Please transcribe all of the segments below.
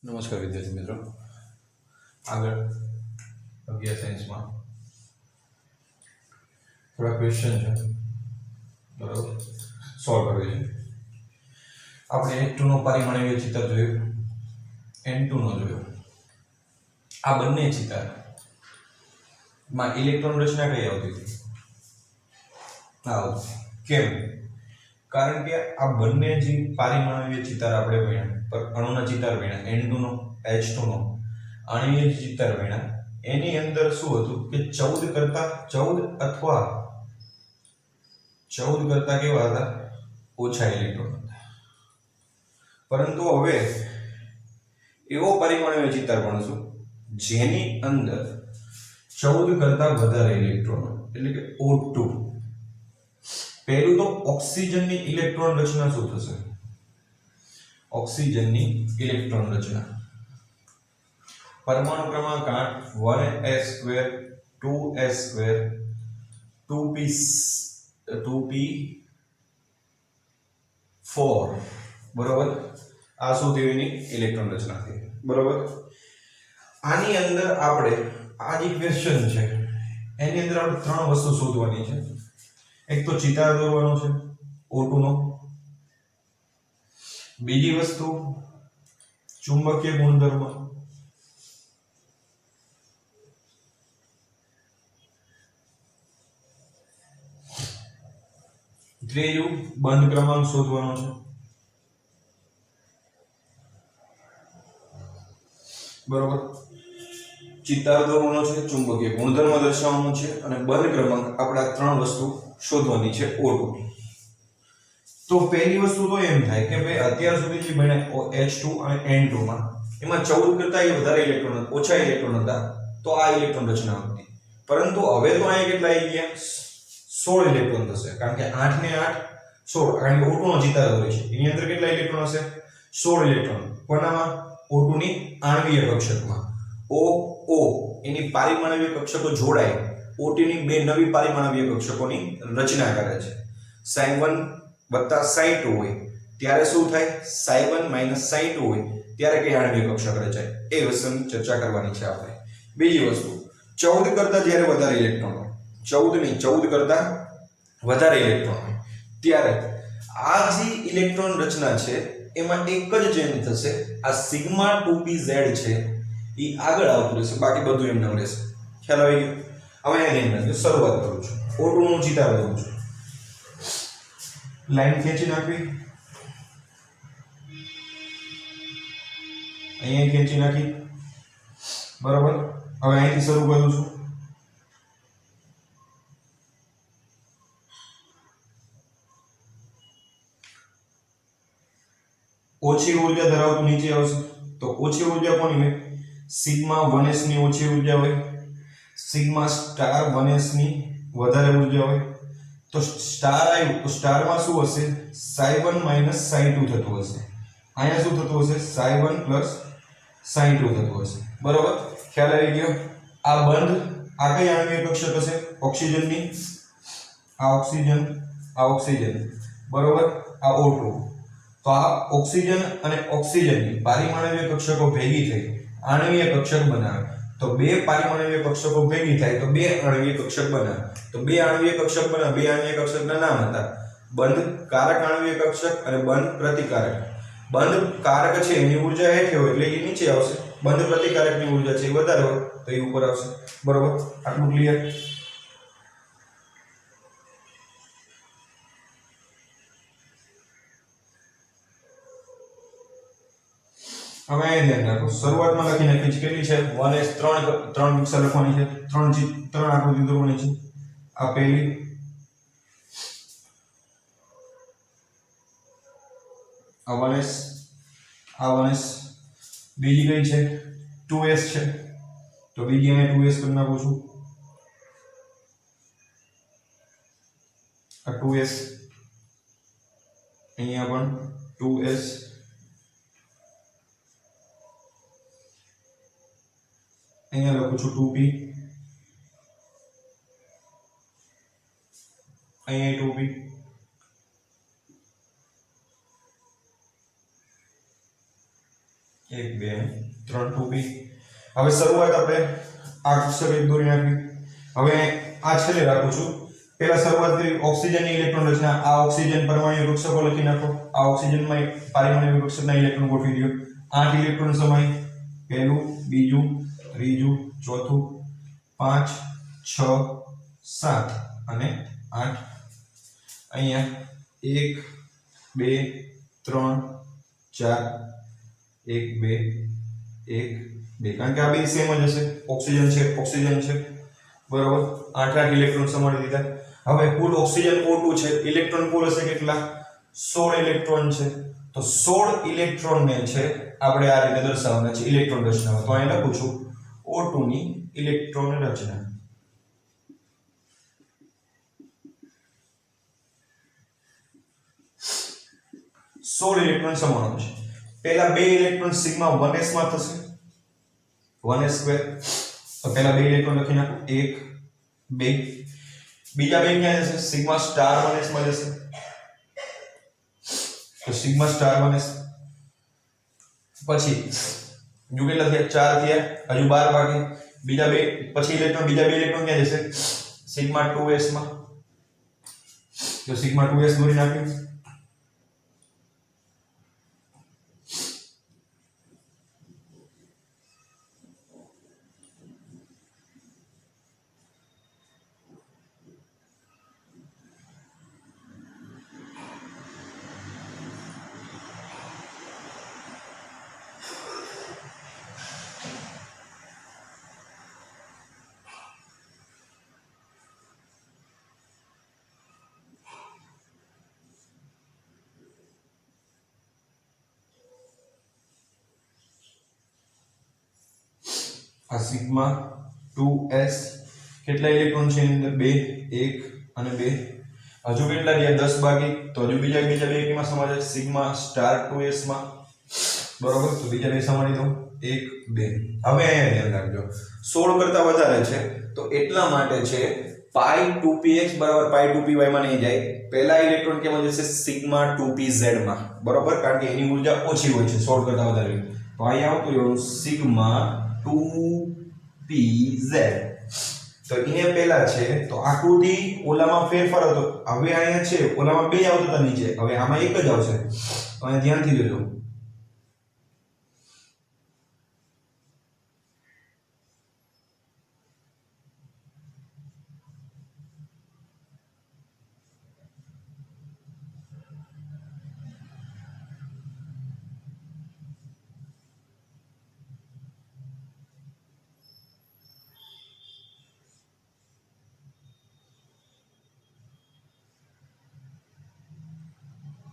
નમસ્કાર વિદ્યાર્થી મિત્રો, આગળ અગિયાર સાયન્સમાં થોડા ક્વેશ્ચન છે, બરાબર, સોલ્વ કરવી છે. આપણે H2 નો પરિમાણીય ચિત્ર જોયું, N2 નો જોયો. આ બંને ચિત્રમાં ઇલેક્ટ્રોન રચના કઈ આવતી હતી? કેમ? કારણ કે આ બંને જે પારિમાણિક ચિત્ર આપણે ભણ્યા, પર અણુના ચિત્ર ભણ્યા, N2 નો H2 નો આણ્વિક ચિત્ર ભણ્યા, એની અંદર શું હતું કે 14 અથવા 14 કરતા કેવા હતા? ઓછા ઇલેક્ટ્રોન હતા. પરંતુ હવે એવો પરિમાણીય ચિત્ર ભણશું જેની અંદર 14 કરતા વધારે ઇલેક્ટ્રોન, એટલે કે O2. પહેલું તો ઓક્સિજનની ઇલેક્ટ્રોન રચના શું થશે? ઓક્સિજનની ઇલેક્ટ્રોન રચના પરમાણુ ક્રમાંક 8 1s2 2s2 2p4, બરોબર. આ શું થયું? એની ઇલેક્ટ્રોન રચના થઈ, બરોબર. આની અંદર આપણે આ જે ક્વેશ્ચન છે એની અંદર આપણે ત્રણ વસ્તુ શોધવાની છે. એક તો ચિતાર દોરવાનો છે O2 નો, બીજી વસ્તુ ચુંબકીય ગુણધર્મ, ત્રીજું બંધ ક્રમાંક શોધવાનો છે, બરોબર. ચિતાર દોરવાનો છે, ચુંબકીય ગુણધર્મ દર્શાવવાનો છે અને બંધ ક્રમાંક, આપણે આ ત્રણ વસ્તુ શોધવાની છે O2. તો પહેલી વસ્તુ તો એમ થાય કે ભાઈ અત્યાર સુધી જે ભણ્યા H2 અને N2 માં એમાં 14 કરતા વધારે ઇલેક્ટ્રોન, ઓછા ઇલેક્ટ્રોન હતા, તો આ ઇલેક્ટ્રોન રચના હતી. પરંતુ હવે તો અહીંયા કેટલા આવી ગયા? 16 ઇલેક્ટ્રોન થશે, કારણ કે 8 ને 8 16, કારણ કે O2 નો ચિતાર દોરે છે એની અંદર કેટલા ઇલેક્ટ્રોન હશે? 16 ઇલેક્ટ્રોન. કોનામાં? O2 ની આણ્વિય કક્ષકમાં. O એની પારિમાણિક કક્ષકો જોડાય, O2 ની બે નવી પારિમાણિક કક્ષકોની રચના કરે છે. Psi1 વત્તા Psi2 હોય ત્યારે શું થાય? Psi1 માઈનસ Psi2 હોય ત્યારે કઈ આણ્વિક કક્ષક રચાય, એ વસ્તુની ચર્ચા કરવાની છે આપણે. બીજી વસ્તુ, 14 કરતા જ્યારે વધારે ઇલેક્ટ્રોન હોય, 14 કરતા વધારે ઇલેક્ટ્રોન હોય ત્યારે આ જે ઇલેક્ટ્રોન રચના છે એમાં એક જ ચેન્જ થશે. આ સિગ્મા 2pz છે એ આગળ આવતું રહેશે, બાકી બધું એમ રહેશે. ખ્યાલ આવી ગયો? હવે અહીંયા ધ્યાન રાખજો, શરૂઆત કરું છું. O2 નું ચિતાર દોરું છું. લાઈન ખેંચી નાખવી, અહીંયા ખેંચી નાખી, બરાબર. હવે અહીંથી શરૂ કરું છું. ઓછી ઉર્જા ધરાવતું નીચે આવશે, તો ઓછી ઉર્જા કોની હોય? સિગ્મા 1s ની ઓછી ઉર્જા હોય, સિગ્મા સ્ટાર 1s ની વધારે ઉર્જા હોય. તો સ્ટાર આવ્યું તો સ્ટારમાં શું હશે? Psi1 માઈનસ Psi2 થતું હશે. અહીંયા શું થતું હશે? Psi1 પ્લસ Psi2 થતું હશે, બરાબર. ખ્યાલ આવી ગયો? આ બંધ, આ કઈ આણ્વિક કક્ષક હશે? ઓક્સિજનની. આ ઓક્સિજન, બરાબર. આ O2. તો આ ઓક્સિજન અને ઓક્સિજનની પારિમાણિક કક્ષકો ભેગી થઈ આણ્વિક કક્ષક બનાવે. તો બે પારિમાણિક કક્ષકો ભેગી થાય તો બે આણ્વિક કક્ષક બનાવે. તો બે આણ્વિક કક્ષક બનાવે. બે આણ્વિક કક્ષકના નામ હતા બંધ કારક આણ્વિક કક્ષક અને બંધ પ્રતિકારક. બંધ કારક છે એની ઉર્જા હેઠે હોય એટલે એ નીચે આવશે, બંધ પ્રતિકારકની ઉર્જા છે એ વધારે હોય તો એ ઉપર આવશે, બરોબર. આટલું ક્લિયર? હવે અહીં ધ્યાન રાખો, શરૂઆતમાં લખી નાખી છે કેટલી છે? 1s 3 પિક્સેલ લખવાની છે, 3 આકૃતિ દોરવાની છે. આ પહેલી, આ 1s, આ 1s. બીજી કઈ છે? 2s છે, તો બીજી અહીંયા 2s કરી નાખું છું. આ 2s, અહીંયા પણ 2s. અહીંયા લખું છું 2p, અહીંયા 2p. 1 2 3 2p હવે શરૂઆત આપણે આ અક્ષર એક દોરી નાખી હવે આ છેલ્લે રાખું છું પહેલા શરૂઆત કરી ઓક્સિજનની ઇલેક્ટ્રોન રચના આ ઓક્સિજન પરમાણુ વૃક્ષકો લખી નાખો આ ઓક્સિજનમાં પારમાણુ વૃક્ષકના ઇલેક્ટ્રોન ગોઠવી દો 8 ઇલેક્ટ્રોન સમય પહેલું બીજું ત્રીજું ચોથું 5 6 7 અને 8 અહીંયા 1 2 3 4 1 2 1 2 કારણ કે આ બે સેમ જ હશે ઓક્સિજન છે બરાબર 8 ઇલેક્ટ્રોન સમાવી દીધા હવે કુલ ઓક્સિજન O2 છે ઇલેક્ટ્રોન કુલ હશે કેટલા 16 ઇલેક્ટ્રોન છે તો 16 ઇલેક્ટ્રોન ને છે આપણે આ રીતે દર્શાવવાના છે ઇલેક્ટ્રોન રચના તો અહીં લખું છું O2 ની ઇલેક્ટ્રોન રચના 16 ઇલેક્ટ્રોન સમાવવાનો છે પહેલા બે ઇલેક્ટ્રોન સિગ્મા 1s માં થશે 1s સ્ક્વેર તો પહેલા બે ઇલેક્ટ્રોન લખી નાખો 1 2 બીજા બે ક્યાં જશે સિગ્મા સ્ટાર 1s માં જશે તો સિગ્મા સ્ટાર 1s પછી જો કેટલા થયા 4 થયા હજુ 12 બાકી બીજા બે પછી બીજા બે ઇલેક્ટ્રોન ક્યાં જશે સિગ્મા 2s માં તો સિગ્મા 2s દોરી નાખી આ સિગ્મા 2s કેટલા ઇલેક્ટ્રોન છે એની અંદર 2 1 અને 2 હજુ કેટલા રહ્યા 10 બાકી તો હજુ બીજા બે કેમાં સમાજાય સિગ્મા સ્ટાર 2s માં બરોબર તો બીજા બે સમાવી દઉં 1 2 હવે અહીંયા ધ્યાન રાખજો 16 કરતા વધારે છે તો એટલા માટે છે પાઈ 2px બરાબર પાઈ 2py માં નહીં જાય પહેલા ઇલેક્ટ્રોન કેમાં જશે સિગ્મા 2pz માં બરોબર કારણ કે એની ઊર્જા ઓછી હોય છે 16 કરતા વધારે તો અહીંયા આવતું એવું સિગ્મા 2pz તો અહીંયા પહેલા છે તો આકૃતિ ઓલામાં ફેરફાર હતો હવે અહીંયા છે ઓલામાં બે આવતા હતા નીચે હવે આમાં એક જ આવશે તો અહીંયા ધ્યાનથી જોજો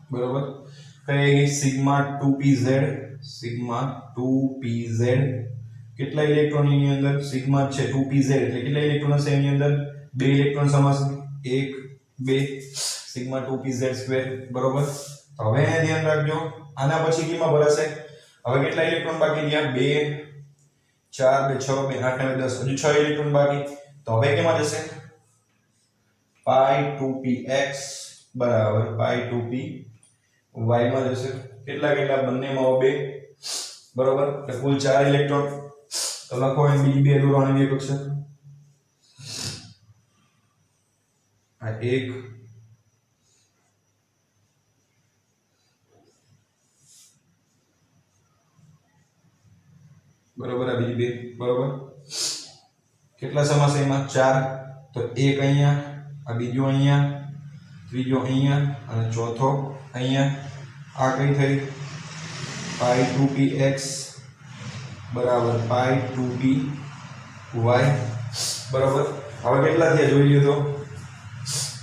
बराबर कहेगी सिग्मा 2pz કેટલા ઇલેક્ટ્રોન એની અંદર સિગ્મા છે 2pz એટલે કેટલા ઇલેક્ટ્રોન હશે એની અંદર બે ઇલેક્ટ્રોન સમાશે 1 2 સિગ્મા 2pz² બરોબર તો હવે ધ્યાન રાખજો આના પછી કેટલા ભરાશે હવે કેટલા ઇલેક્ટ્રોન બાકી રહ્યા 2 4 2 6 2 8 9 10 હજુ 6 ઇલેક્ટ્રોન બાકી તો હવે કેમાં જશે પાઈ 2px બરાબર પાઈ 2p y માં જશે કેટલા બંનેમાં બે બરોબર એટલે કુલ 4 ઇલેક્ટ્રોન તો લખો એમ બીજી બે દોરવાની બે કક્ષક આ એક બરોબર આ બીજી બે બરોબર કેટલા સમાસે એમાં 4 તો એક અહીંયા આ બીજો અહીંયા ત્રીજો અહીંયા અને ચોથો અહીંયા આ કઈ થઈ પાઈ 2px બરાબર પાઈ 2py બરાબર હવે કેટલા થયા જોઈ લ્યો તો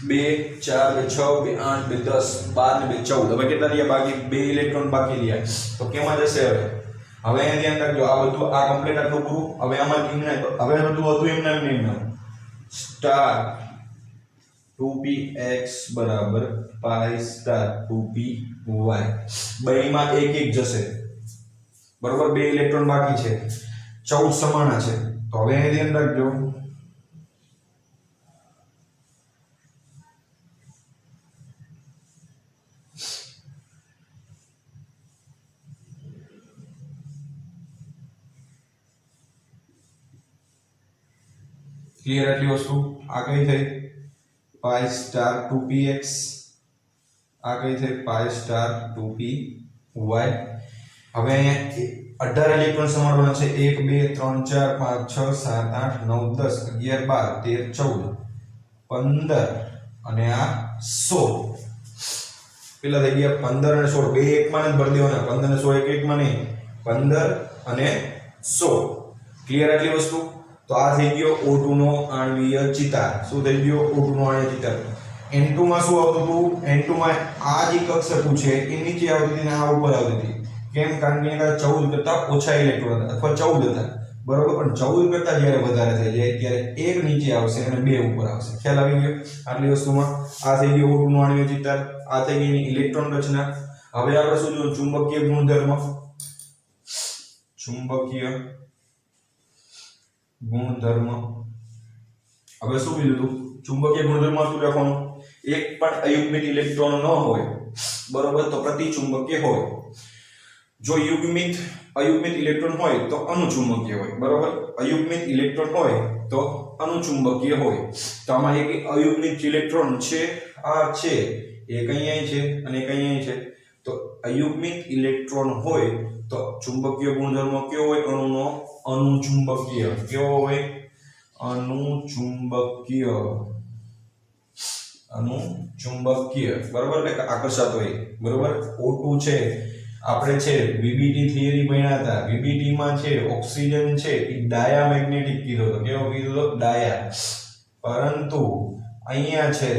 2 4 2 6 2 8 2 10 12 ને 2 14 હવે કેટલા રહ્યા બાકી બે ઇલેક્ટ્રોન બાકી રહ્યા તો કેમાં જશે હવે ધ્યાન રાખજો આ બધું આ કમ્પ્લીટ આટલું પૂરું હવે આમાં હવે બધું હતું એમને સ્ટાર 2px બરાબર પાઈ સ્ટાર 2py બેમાં એક એક જશે બરોબર બે ઇલેક્ટ્રોન બાકી છે 14 સમાના છે તો હવે ધ્યાન રાખજો ક્લિયર આટલી વસ્તુ? આ કઈ થઈ? પાઈ સ્ટાર 2px, આ કઈ થઈ? પાઈ સ્ટાર 2py. હવે અહીંયા 18 ઇલેક્ટ્રોન સમારવાના છે. 1 2 3 4 5 6 7 8 9 10 11 12 13 14 15 અને આ 16. પેલા થઈ ગયા 15 અને 16, બે એકમાં જ ભરી દેવાના. 15 અને 16 એક એકમાં નહીં, 15 અને 16. ક્લિયર આટલી વસ્તુ? તો આ થઈ ગયો O2 નો આણ્વીય ચિતાર. શું થઈ ગયો? O2 નો આણ્વીય ચિતાર. N2 માં શું આવતું હતું? N2 માં આ જે કક્ષક છે એ નીચે આવતી હતી ને આ ઉપર આવતી હતી. કેમ? કારણ કે એના 14 કરતા ઓછા ઇલેક્ટ્રોન હતા અથવા 14 હતા, બરોબર. પણ 14 કરતા જ્યારે વધારે થઈ જાય ત્યારે એક નીચે આવશે અને બે ઉપર આવશે. ખ્યાલ આવી ગયો આટલી વસ્તુમાં? આ થઈ ગયો O2 નો આણ્વીય ચિતાર, આ થઈ ગઈ એની ઇલેક્ટ્રોન રચના. હવે આપણે શું જોયું? ચુંબકીય ગુણધર્મ. ચુંબકીય ગુણધર્મ. હવે શું કીધું? ચુંબકીય ગુણધર્મમાં શું લખવાનું? એક પણ અયુગ્મિત ઇલેક્ટ્રોન ન હોય, બરોબર, તો પ્રતિચુંબકીય હોય. જો અયુગ્મિત ઇલેક્ટ્રોન હોય તો અનુચુંબકીય હોય, બરોબર. અયુગ્મિત ઇલેક્ટ્રોન હોય તો અનુચુંબકીય હોય. તો આમાં એક અયુગ્મિત ઇલેક્ટ્રોન છે, આ છે, એક અહીંયા છે અને એક અહીંયા છે. તો અયુગ્મિત ઇલેક્ટ્રોન હોય તો ચુંબકીય ગુણધર્મ કયો હોય? અણુનો અનુચુંબકીય. કેવો હોય? અનુચુંબકીય. અનુચુંબકીય, બરોબર, એટલે આકર્ષાતો હોય, બરોબર. O2 છે, આપણે છે VBT થિયરી ભણ્યા હતા. VBT માં છે ઓક્સિજન છે એ ડાયામેગ્નેટિક કીધો તો. કેવો કીધો તો? ડાયા. પરંતુ અહીંયા છે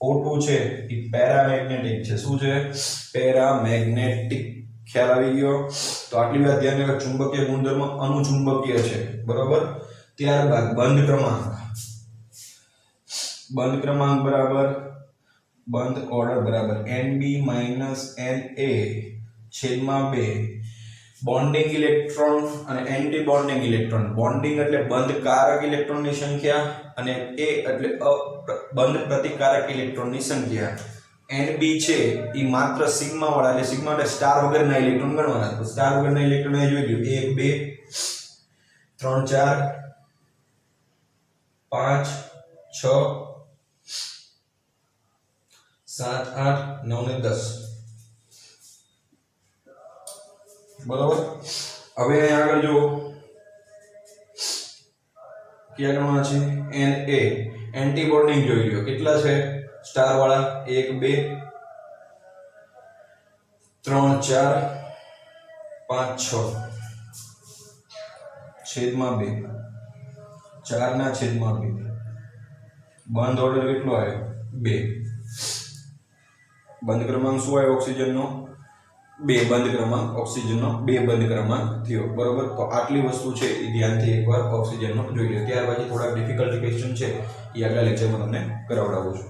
O2 છે એ પેરામેગ્નેટિક છે. શું છે? પેરામેગ્નેટિક. ખ્યાલ આવી ગયો? તો આટલી વાત ધ્યાન રાખો. ચુંબકીય ગુણધર્મ અનુચુંબકીય છે, બરોબર. ત્યારબાદ બંધ ક્રમાંક બરાબર બંધ ઓર્ડર બરાબર Nb - Na છેદમાં 2. બોન્ડિંગ ઇલેક્ટ્રોન અને એન્ટી બોન્ડિંગ ઇલેક્ટ્રોન. બોન્ડિંગ એટલે બંધકારક ઇલેક્ટ્રોનની સંખ્યા અને A એટલે બંધ પ્રતિકારક ઇલેક્ટ્રોનની સંખ્યા. Nb છે એ માત્ર સિગ્મા વાળા, એટલે સિગ્મા એટલે સ્ટાર વગરના ઇલેક્ટ્રોન ગણવાના. તો સ્ટાર વગરના ઇલેક્ટ્રોન એ જોઈ લો. 1 2 3 4 5 6 7 8 9 ને 10, બરોબર. હવે અહીંયા આગળ જો ક્યાં ગણવાના છે? Na. એન્ટી બોન્ડિંગ જોઈ લો. કેટલા છે સ્ટાર વાળા? 1 2 3 4 5 6 છેદમાં 2, 4 ના છેદમાં 2. બંધ ઓર્ડર કેટલો આવ્યો? 2. બંધ ક્રમાંક શું આવ્યો ઓક્સિજનનો? 2 બંધ ક્રમાંક. ઓક્સિજનનો 2 બંધ ક્રમાંક થયો, બરોબર. તો આટલી વસ્તુ છે એ ધ્યાનથી એકવાર ઓક્સિજનનો જોઈ લો. ત્યાર પછી થોડા ડિફિકલ્ટ ક્વેશ્ચન છે એ આગલા લેક્ચરમાં તમને કરાવડાવું છું.